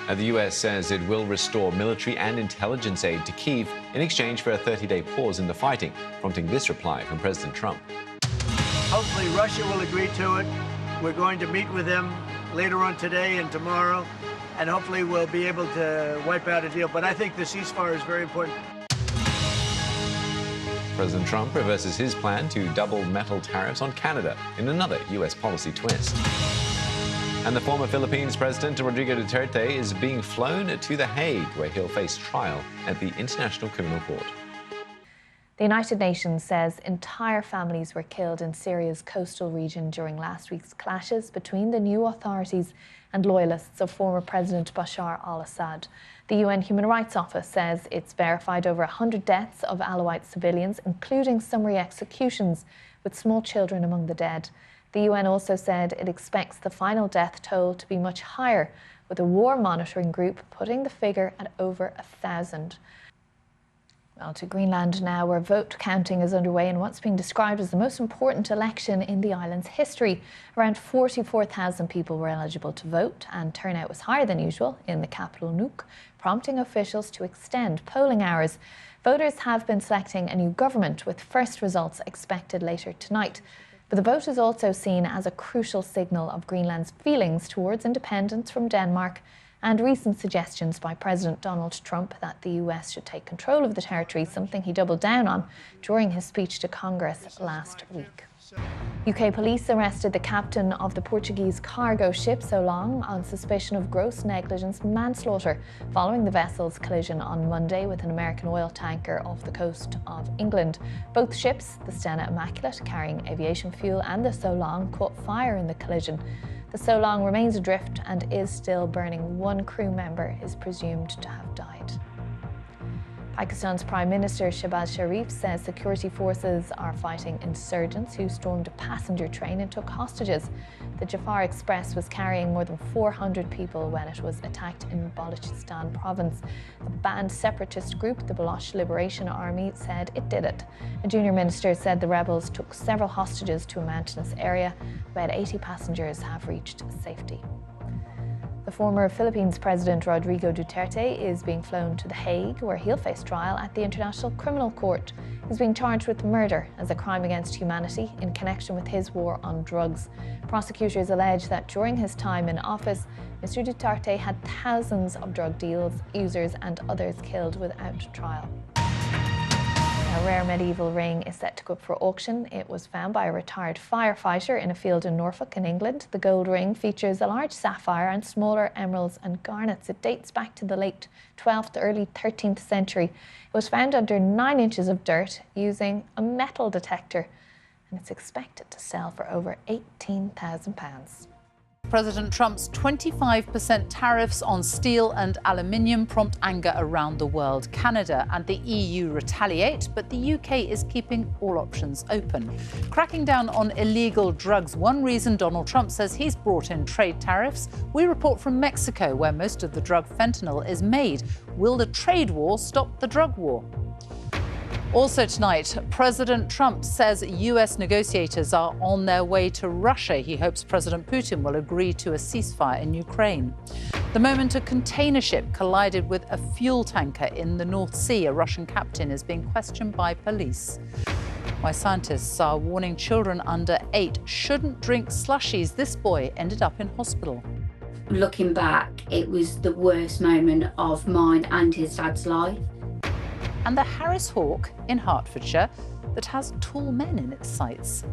The US says it will restore military and intelligence aid to Kyiv in exchange for a 30-day pause in the fighting, prompting this reply from President Trump. Hopefully Russia will agree to it. We're going to meet with them later on today and tomorrow, and hopefully we'll be able to wipe out a deal. But I think the ceasefire is very important. President Trump reverses his plan to double metal tariffs on Canada in another US policy twist. And the former Philippines President Rodrigo Duterte is being flown to The Hague, where he'll face trial at the International Criminal Court. The United Nations says entire families were killed in Syria's coastal region during last week's clashes between the new authorities and loyalists of former President Bashar al-Assad. The UN Human Rights Office says it's verified over 100 deaths of Alawite civilians, including summary executions, with small children among the dead. The UN also said it expects the final death toll to be much higher, with a war monitoring group putting the figure at over 1,000. Well, to Greenland now, where vote counting is underway in what's being described as the most important election in the island's history. Around 44,000 people were eligible to vote, and turnout was higher than usual in the capital Nuuk, prompting officials to extend polling hours. Voters have been selecting a new government, with first results expected later tonight. But the vote is also seen as a crucial signal of Greenland's feelings towards independence from Denmark, and recent suggestions by President Donald Trump that the US should take control of the territory, something he doubled down on during his speech to Congress last week. UK police arrested the captain of the Portuguese cargo ship So Long on suspicion of gross negligence manslaughter following the vessel's collision on Monday with an American oil tanker off the coast of England. Both ships, the Stena Immaculate carrying aviation fuel and the So Long, caught fire in the collision. The So Long remains adrift and is still burning. One crew member is presumed to have died. Pakistan's Prime Minister Shehbaz Sharif says security forces are fighting insurgents who stormed a passenger train and took hostages. The Jafar Express was carrying more than 400 people when it was attacked in Balochistan province. The banned separatist group, the Baloch Liberation Army, said it did it. A junior minister said the rebels took several hostages to a mountainous area. About 80 passengers have reached safety. The former Philippines President Rodrigo Duterte is being flown to The Hague, where he'll face trial at the International Criminal Court. He's being charged with murder as a crime against humanity in connection with his war on drugs. Prosecutors allege that during his time in office, Mr. Duterte had thousands of drug deals, users and others killed without trial. A rare medieval ring is set to go up for auction. It was found by a retired firefighter in a field in Norfolk in England. The gold ring features a large sapphire and smaller emeralds and garnets. It dates back to the late 12th to early 13th century. It was found under 9 inches of dirt using a metal detector, and it's expected to sell for over £18,000. President Trump's 25% tariffs on steel and aluminium prompt anger around the world. Canada and the EU retaliate, but the UK is keeping all options open. Cracking down on illegal drugs, one reason Donald Trump says he's brought in trade tariffs. We report from Mexico, where most of the drug fentanyl is made. Will the trade war stop the drug war? Also tonight, President Trump says US negotiators are on their way to Russia. He hopes President Putin will agree to a ceasefire in Ukraine. The moment a container ship collided with a fuel tanker in the North Sea, a Russian captain is being questioned by police. Why scientists are warning children under 8 shouldn't drink slushies. This boy ended up in hospital. Looking back, it was the worst moment of mine and his dad's life. And the Harris Hawk in Hertfordshire that has tall men in its sights.